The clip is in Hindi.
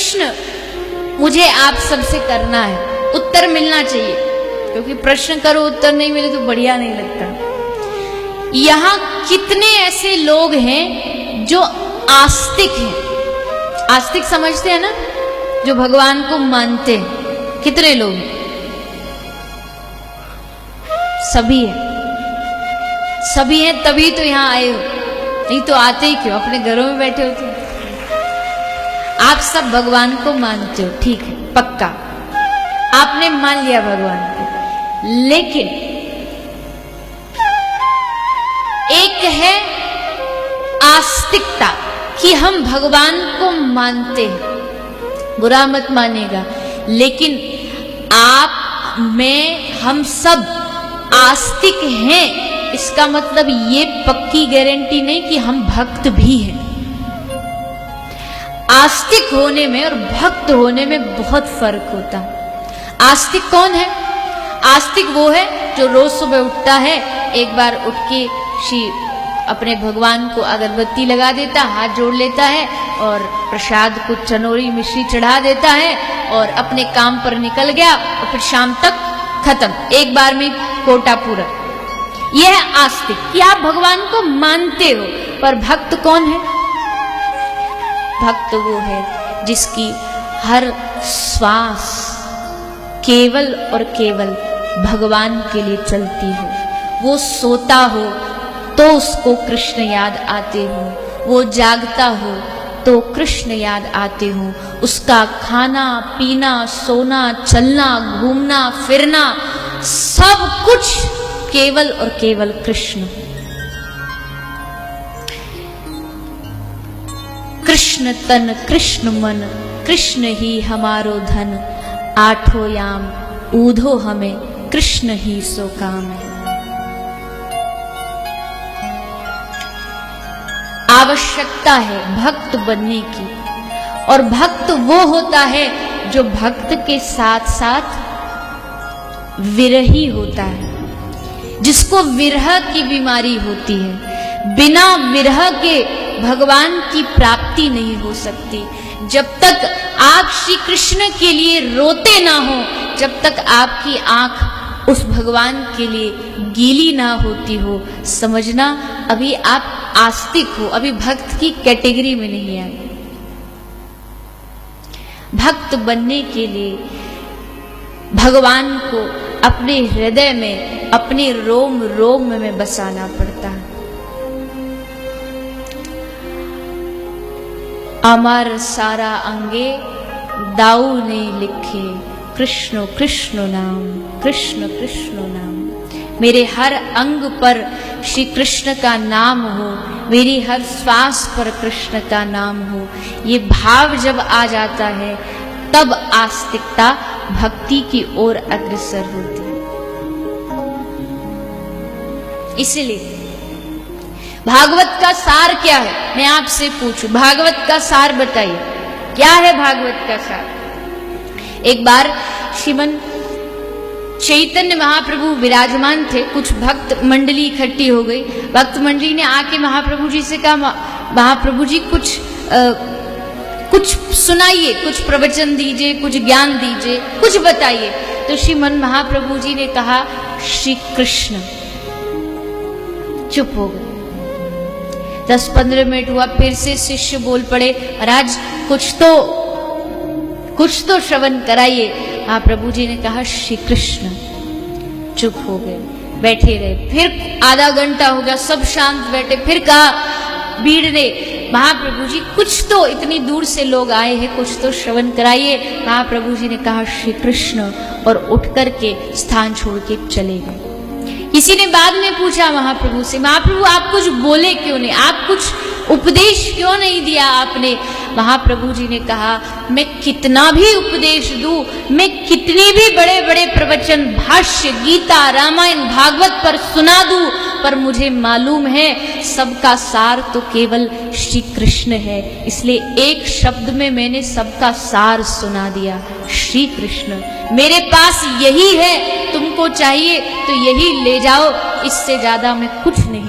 प्रश्न मुझे आप सबसे करना है, उत्तर मिलना चाहिए, क्योंकि प्रश्न करो उत्तर नहीं मिले तो बढ़िया नहीं लगता। यहां कितने ऐसे लोग हैं जो आस्तिक हैं? आस्तिक समझते हैं ना, जो भगवान को मानते हैं। कितने लोग हैं? सभी हैं। सभी हैं तभी तो यहां आए हो, नहीं तो आते ही क्यों, अपने घरों में बैठे होते। आप सब भगवान को मानते हो, ठीक है, पक्का आपने मान लिया भगवान को। लेकिन एक है आस्तिकता कि हम भगवान को मानते हैं, बुरा मत मानेगा, लेकिन आप में हम सब आस्तिक हैं, इसका मतलब ये पक्की गारंटी नहीं कि हम भक्त भी हैं। आस्तिक होने में और भक्त होने में बहुत फर्क होता है। आस्तिक कौन है? आस्तिक वो है जो रोज सुबह उठता है, एक बार उठ के अपने भगवान को अगरबत्ती लगा देता, हाथ जोड़ लेता है और प्रसाद को चनोरी मिश्री चढ़ा देता है और अपने काम पर निकल गया, और फिर शाम तक खत्म, एक बार में कोटा पूरा। यह है आस्तिक कि आप भगवान को मानते हो। पर भक्त कौन है? भक्त वो है जिसकी हर श्वास केवल और केवल भगवान के लिए चलती हो। वो सोता हो तो उसको कृष्ण याद आते हो, वो जागता हो तो कृष्ण याद आते हो। उसका खाना पीना, सोना, चलना, घूमना फिरना, सब कुछ केवल और केवल कृष्ण। कृष्ण तन कृष्ण मन, कृष्ण ही हमारो धन, आठों याम ऊधो हमें, कृष्ण ही सो काम है। आवश्यकता है भक्त बनने की, और भक्त वो होता है जो भक्त के साथ साथ विरही होता है, जिसको विरह की बीमारी होती है। बिना विरह के भगवान की प्राप्ति नहीं हो सकती। जब तक आप श्री कृष्ण के लिए रोते ना हो, जब तक आपकी आंख उस भगवान के लिए गीली ना होती हो, समझना अभी आप आस्तिक हो, अभी भक्त की कैटेगरी में नहीं आए। भक्त बनने के लिए भगवान को अपने हृदय में, अपने रोम रोम में बसाना पड़ता है। अमर सारा अंगे दाऊ ने लिखे, कृष्ण कृष्ण नाम, कृष्ण कृष्ण नाम। मेरे हर अंग पर श्री कृष्ण का नाम हो, मेरी हर श्वास पर कृष्ण का नाम हो। ये भाव जब आ जाता है तब आस्तिकता भक्ति की ओर अग्रसर होती है। इसलिए भागवत का सार क्या है? मैं आपसे पूछूं, भागवत का सार बताइए, क्या है भागवत का सार? एक बार श्रीमन चैतन्य महाप्रभु विराजमान थे, कुछ भक्त मंडली इकट्ठी हो गई। भक्त मंडली ने आके महाप्रभु जी से कहा, महाप्रभु जी कुछ सुनाइए, कुछ प्रवचन दीजिए, कुछ ज्ञान दीजिए, कुछ बताइए। तो श्रीमन महाप्रभु जी ने कहा, श्री कृष्ण। चुप हो गए। 10-15 मिनट हुआ, फिर से शिष्य बोल पड़े, महाराज कुछ तो श्रवण कराइए। महाप्रभु जी ने कहा, श्री कृष्ण। चुप हो गए, बैठे रहे। फिर आधा घंटा हो गया, सब शांत बैठे। फिर कहा भीड़ ने, महाप्रभु जी कुछ तो, इतनी दूर से लोग आए हैं, कुछ तो श्रवण कराइए। महाप्रभु जी ने कहा, श्री कृष्ण, और उठ करके स्थान छोड़ के चले गए। किसी ने बाद में पूछा महाप्रभु से, महाप्रभु आप कुछ बोले क्यों नहीं, आप कुछ उपदेश क्यों नहीं दिया आपने? महाप्रभु जी ने कहा, मैं कितना भी उपदेश दूं, मैं कितने भी बड़े बड़े प्रवचन, भाष्य, गीता, रामायण, भागवत पर सुना दूं, पर मुझे मालूम है सबका सार तो केवल श्री कृष्ण है। इसलिए एक शब्द में मैंने सबका सार सुना दिया, श्री कृष्ण। मेरे पास यही है, तुमको चाहिए तो यही ले जाओ, इससे ज्यादा मैं कुछ नहीं